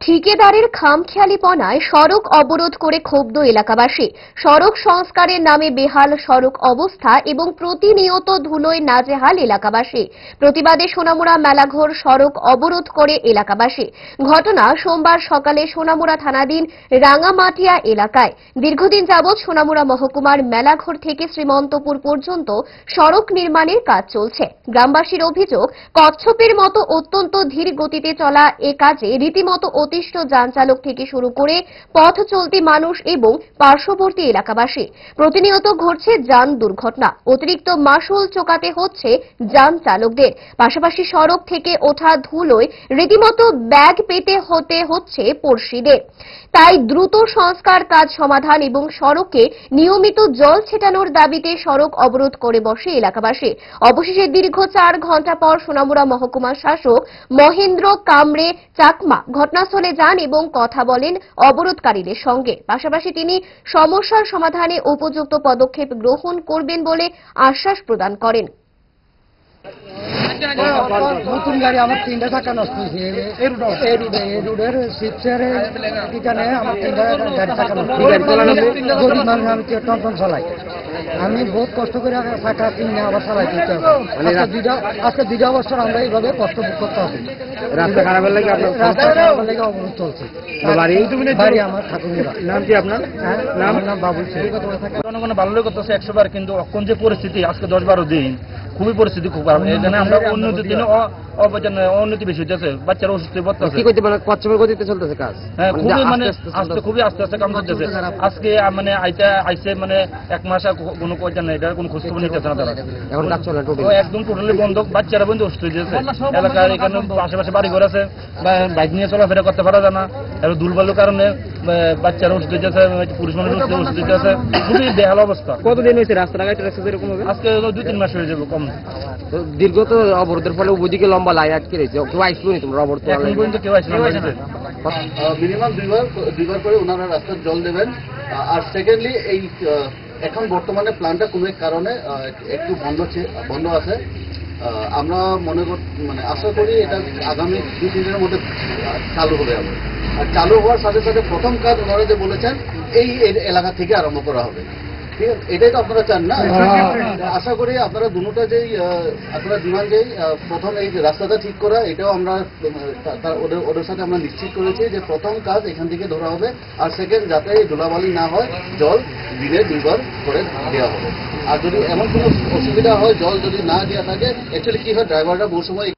ঠিকাদারের খামখেয়ালিপনায় সড়ক অবরোধ করে ক্ষুব্ধ এলাকাবাসী। সড়ক সংস্কারের নামে বেহাল সড়ক অবস্থা এবং প্রতিনিয়ত ধুলোয় নাজেহাল এলাকাবাসী। প্রতিবাদে সোনামুড়া মেলাঘর সড়ক অবরোধ করে এলাকাবাসী। ঘটনা সোমবার সকালে সোনামুড়া থানাধীন রাঙামাটিয়া এলাকায়। দীর্ঘদিন যাবৎ সোনামুড়া মহকুমার মেলাঘর থেকে শ্রীমন্তপুর পর্যন্ত সড়ক নির্মাণের কাজ চলছে। গ্রামবাসীর অভিযোগ, কচ্ছপের মতো অত্যন্ত ধীর গতিতে চলা এ কাজে রীতিমতো অতিষ্ঠ যান চালক থেকে শুরু করে পথ চলতি মানুষ এবং পার্শ্ববর্তী এলাকাবাসী। প্রতিনিয়ত ঘটছে যান দুর্ঘটনা। অতিরিক্ত মাশুল চোকাতে হচ্ছে যান চালকদের। পাশাপাশি সড়ক থেকে ওঠা ধুলোয় রীতিমতো ব্যাগ পেতে হচ্ছে পড়শিদের। তাই দ্রুত সংস্কার কাজ সমাধান এবং সড়কে নিয়মিত জল ছেটানোর দাবিতে সড়ক অবরোধ করে বসে এলাকাবাসী। অবশেষে দীর্ঘ 4 ঘণ্টা পর সোনামুড়া মহকুমা শাসক মহেন্দ্র কামরে চাকমা ঘটনাস্থলে যান এবং কথা বলেন অবরোধকারীদের সঙ্গে। পাশাপাশি তিনি সমস্যার সমাধানে উপযুক্ত পদক্ষেপ গ্রহণ করবেন বলে আশ্বাস প্রদান করেন। নতুন গাড়ি আমার 3টা চাকা নষ্ট হয়েছে। এই রোডের শিবচের এখানে আমার 3টা গাড়ি চাকা নষ্ট। গরিব মানুষ, আমি টমটম চালাই। আমি বহুত কষ্ট করে চাকা কিনে আবার চালাই দিতে হবে। আজকে 2 বছর আমরা এইভাবে কষ্ট করতে হবে। রাস্তা খারাপের লাগে অবরোধ চলছে। বাড়ি আমার ঠাকুররা। নাম কি আপনার? আমার নাম বাবুল সিং। জনগণ ভালো করতেছে 100 বার, কিন্তু এখন যে পরিস্থিতি আজকে 10-12 দিন খুবই পরিস্থিতি খুব খারাপ। এখানে আমরা উন্নতির দিনে অন্নতি বেশি হইতেছে, বাচ্চারা অসুস্থ হয়ে পড়তেছে। কি করতে পারে? কচ্ছপের গতিতে চলতেছে কাজ। হ্যাঁ, খুবই খুবই আস্তে আস্তে কাম করতেছে। আজকে আইসে 1 মাস কোনো পয়সা নেই, এটা কোনো খোঁজ খবর নিতেছে না তারা। এখন কাজ চলে একদম টোটালি বন্ধ। বাচ্চারা বন্ধু অসুস্থ হয়ে যাচ্ছে। এলাকার এখানে আশেপাশে বাড়ি ঘর আছে, বাইক নিয়ে চলাফেরা করতে পারা যায় না। এবার দুর্বলের কারণে বাচ্চারা অসুস্থ হয়ে যাচ্ছে, পুরুষ মানুষ অসুস্থ হয়ে যাচ্ছে। খুবই বেহাল অবস্থা। কতদিন হয়েছে রাস্তাঘাট এরকম হবে? আজকে 2-3 মাস হয়ে যাবে কম। দীর্ঘ তো অবরোধের ফলে ওইদিকে লম্বা লাইন আটকে রয়েছে। কেউ আইসলো নি তোমরা অবরোধ? এখন পর্যন্ত কেউ আসে না। মিনিমাম দুইবার করে ওনারা রাস্তার জল দেবেন। আর সেকেন্ডলি এই এখন বর্তমানে প্ল্যানটা কোনো কারণে একটু বন্ধ আছে। আমরা আশা করি এটা আগামী 2-3 দিনের মধ্যে চালু হবে। আর চালু হওয়ার সাথে সাথে প্রথম কাজ ওনারা যে বলেছেন এই এলাকা থেকে আরম্ভ করা হবে। ঠিক আছে, এটাই তো আপনারা চান না? আশা করি আপনারা দুটোটা যেই আপনারা ডিমান্ড যেই প্রথম এই রাস্তাটা ঠিক করা, এটাও আমরা ওদের সাথে আমরা নিশ্চিত করেছি যে প্রথম কাজ এখান থেকে ধরা হবে। আর সেকেন্ড, যাতে ধুলাবালি না হয়, জল দিনে 2 বার করে দেওয়া হবে। আর যদি এমন কোনো অসুবিধা হয়, জল যদি না দেওয়া থাকে, অ্যাকচুয়ালি কি হয়, ড্রাইভাররা বহু সময়